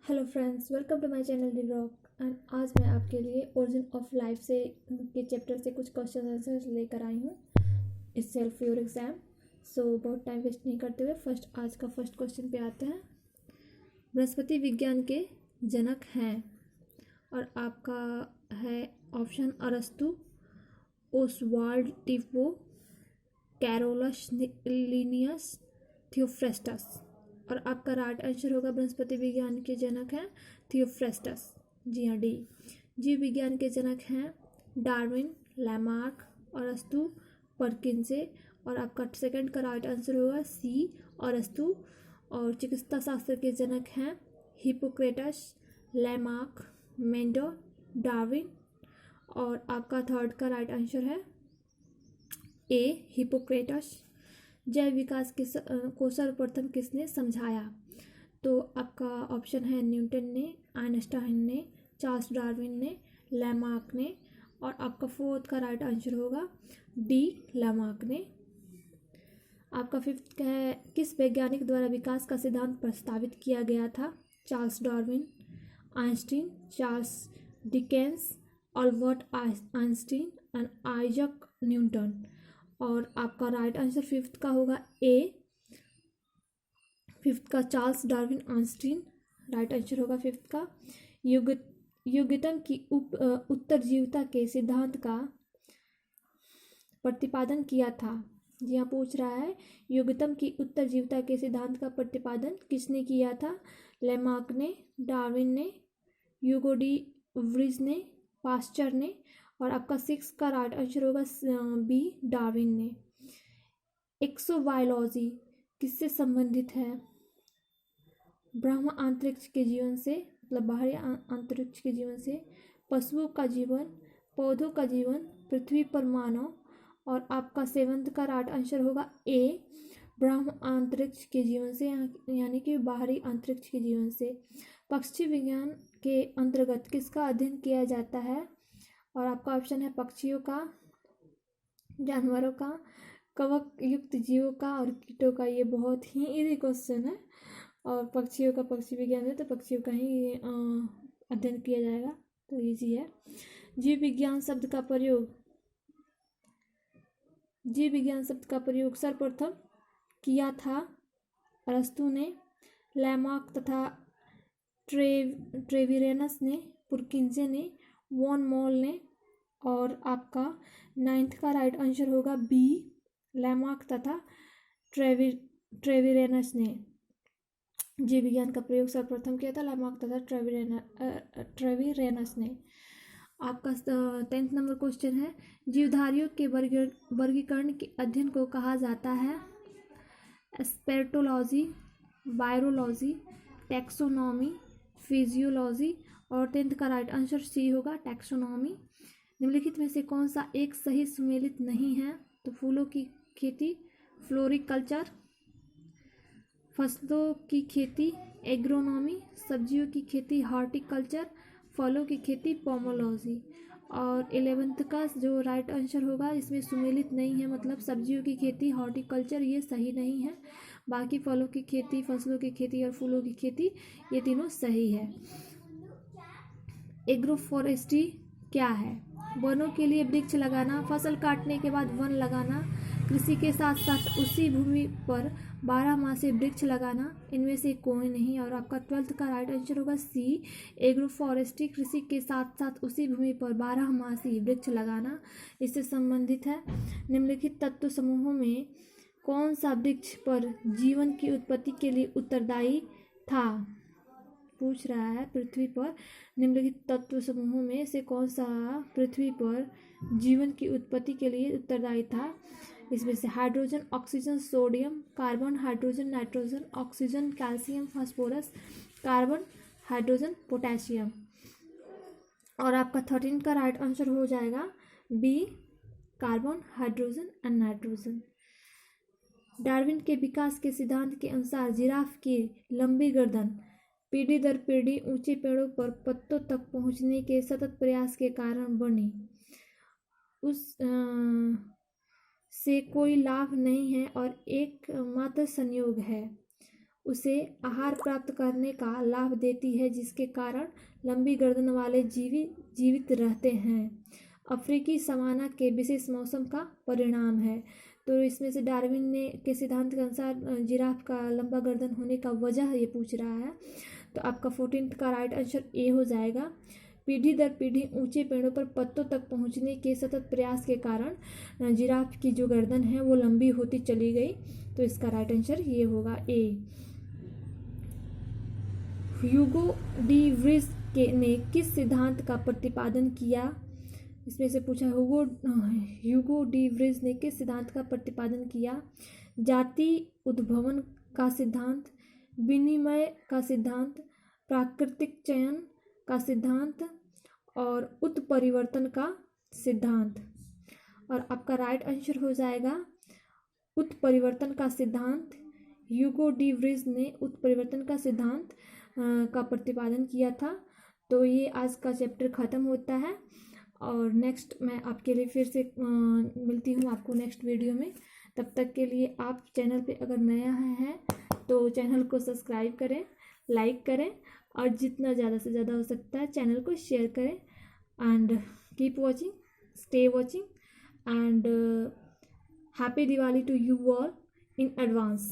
Hello friends, welcome to my channel D rock. And आज मैं आपके लिए ओरिजिन ऑफ लाइफ से के चैप्टर से कुछ क्वेश्चन आंसर्स लेकर आई हूँ इस सेल्फ योर एग्ज़ाम। सो बहुत टाइम वेस्ट नहीं करते हुए आज का फर्स्ट क्वेश्चन पे आते हैं। बृहस्पति विज्ञान के जनक हैं और आपका है ऑप्शन अरस्तु, ओसवाल्ड टिफो, कैरोलस लिनियस, थियोफ्रेस्टस। और आपका राइट आंसर होगा बृहस्पति विज्ञान के जनक हैं थियोफ्रेस्टस। जी हाँ, डी। जीव विज्ञान के जनक हैं डार्विन, लैमार्क, अरस्तु, परकिंसे। और आपका सेकंड का राइट आंसर होगा सी, अरस्तु। और चिकित्सा शास्त्र के जनक हैं हिपोक्रेटस, लैमार्क, मेंडल, डार्विन। और आपका थर्ड का राइट आंसर है ए, हिपोक्रेटस। जैव विकास को सर्वप्रथम किसने समझाया? तो आपका ऑप्शन है न्यूटन ने, आइंस्टाइन ने, चार्ल्स डार्विन ने, लैमार्क ने। और आपका फोर्थ का राइट आंसर होगा डी, लैमार्क ने। आपका फिफ्थ का है किस वैज्ञानिक द्वारा विकास का सिद्धांत प्रस्तावित किया गया था? Charles Darwin, Einstein, Charles Dickens, Albert Einstein and Isaac Newton. और आपका राइट आंसर फिफ्थ का होगा ए, फिफ्थ का Charles Darwin Einstein right answer होगा फिफ्थ का। युगटन की उत्तरजीविता के सिद्धांत का प्रतिपादन किया था। जी हाँ, पूछ रहा है युगतम की उत्तरजीविता के सिद्धांत का प्रतिपादन किसने किया था? लैमार्क ने, डार्विन ने, ह्यूगो डी व्रीज ने, पास्चर ने। और आपका सिक्स का राइट आंसर होगा बी, डार्विन ने। एक्सोबायोलॉजी किससे संबंधित है? ब्रह्म अंतरिक्ष के जीवन से, मतलब बाहरी अंतरिक्ष के जीवन से, पशुओं का जीवन, पौधों का जीवन, पृथ्वी पर मानव। और आपका सेवंथ का राइट आंसर होगा ए, ब्रह्म अंतरिक्ष के जीवन से, यानी कि बाहरी अंतरिक्ष के जीवन से। पक्षी विज्ञान के अंतर्गत किसका अध्ययन किया जाता है? और आपका ऑप्शन है पक्षियों का, जानवरों का, कवक युक्त जीवों का और कीटों का। ये बहुत ही इजी क्वेश्चन है। और पक्षियों का पक्षी विज्ञान है तो पक्षियों का ही अध्ययन किया जाएगा, तो इजी है। जीव विज्ञान शब्द का प्रयोग सर्वप्रथम किया था अरस्तु ने, लैमार्क तथा ट्रेविरेनस ने, पुरकिंसे ने, वॉन मॉल ने। और आपका नाइन्थ का राइट आंसर होगा बी, लैमार्क तथा ट्रेविरेनस ने। जीव विज्ञान का प्रयोग सर्वप्रथम किया था लैमार्क तथा ट्रेविरेनस ने। आपका 10th नंबर क्वेश्चन है जीवधारियों के वर्गीकरण के अध्ययन को कहा जाता है? स्पेर्टोलॉजी, वायरोलॉजी, टैक्सोनॉमी, फिजियोलॉजी। और 10th का राइट आंसर सी होगा, टैक्सोनॉमी। निम्नलिखित में से कौन सा एक सही सुमेलित नहीं है? तो फूलों की खेती फ्लोरिकल्चर, फसलों की खेती एग्रोनॉमी, सब्जियों की खेती हॉर्टिकल्चर, फलों की खेती पोमोलॉजी। और 11th का जो राइट आंसर होगा इसमें सुमेलित नहीं है, मतलब सब्जियों की खेती हॉर्टिकल्चर ये सही नहीं है। बाकी फलों की खेती, फसलों की खेती और फूलों की खेती ये तीनों सही है। एग्रोफॉरेस्ट्री क्या है? वनों के लिए वृक्ष लगाना, फसल काटने के बाद वन लगाना, कृषि के साथ साथ उसी भूमि पर 12 मासी वृक्ष लगाना। इनमें से कोई नहीं। और आपका 12th का राइट आंसर होगा सी, एग्रोफॉरेस्ट्री कृषि के साथ साथ उसी भूमि पर 12 मासी वृक्ष लगाना, इससे संबंधित है। निम्नलिखित तत्व समूहों में कौन सा वृक्ष पर जीवन की उत्पत्ति के लिए उत्तरदायी था? पूछ रहा है पृथ्वी पर निम्नलिखित तत्व समूहों में से कौन सा पृथ्वी पर जीवन की उत्पत्ति के लिए उत्तरदायी था? इसमें से hydrogen, oxygen, sodium, carbon, hydrogen, nitrogen, oxygen, calcium, phosphorus, carbon, hydrogen, potassium. और आपका 13 का राइट आंसर हो जाएगा B, carbon, hydrogen and nitrogen. Darwin के विकास के सिद्धांत के अनुसार जिराफ की लंबी गर्दन पीढ़ी दर पीढ़ी ऊंचे पेड़ों पर पत्तों तक पहुंचने के सतत प्रयास के कारण बनी। उस से कोई लाभ नहीं है और एक मात्र संयोग है। उसे आहार प्राप्त करने का लाभ देती है, जिसके कारण लंबी गर्दन वाले जीवित रहते हैं। अफ्रीकी सवाना के विशेष मौसम का परिणाम है। तो इसमें से डार्विन ने के सिद्धांत के अनुसार जिराफ का लंबा गर्दन होने का वजह ये पूछ रहा है। तो आपका 14th का राइट आंसर ए हो जाएगा। पीढ़ी दर पीढ़ी ऊंचे पेड़ों पर पत्तों तक पहुंचने के सतत प्रयास के कारण जिराफ की जो गर्दन है वो लंबी होती चली गई। तो इसका राइट आंसर ये होगा ए। ह्यूगो डी व्रिज ने किस सिद्धांत का प्रतिपादन किया? इसमें से पूछा ह्यूगो डी व्रिज ने किस सिद्धांत का प्रतिपादन किया? जाति उद्भवन का सिद्धांत, विनिमय का सिद्धांत, प्राकृतिक चयन का सिद्धांत और उत्परिवर्तन का सिद्धांत। और आपका राइट आंसर हो जाएगा उत्परिवर्तन का सिद्धांत। ह्यूगो डी व्रिज ने उत्परिवर्तन का सिद्धांत का प्रतिपादन किया था। तो ये आज का चैप्टर ख़त्म होता है और नेक्स्ट मैं आपके लिए फिर से मिलती हूँ आपको नेक्स्ट वीडियो में। तब तक के लिए आप चैनल पे अगर नया है तो चैनल को सब्सक्राइब करें, लाइक करें और जितना ज़्यादा से ज़्यादा हो सकता है चैनल को शेयर करें। And keep watching, stay watching and happy Diwali to you all in advance.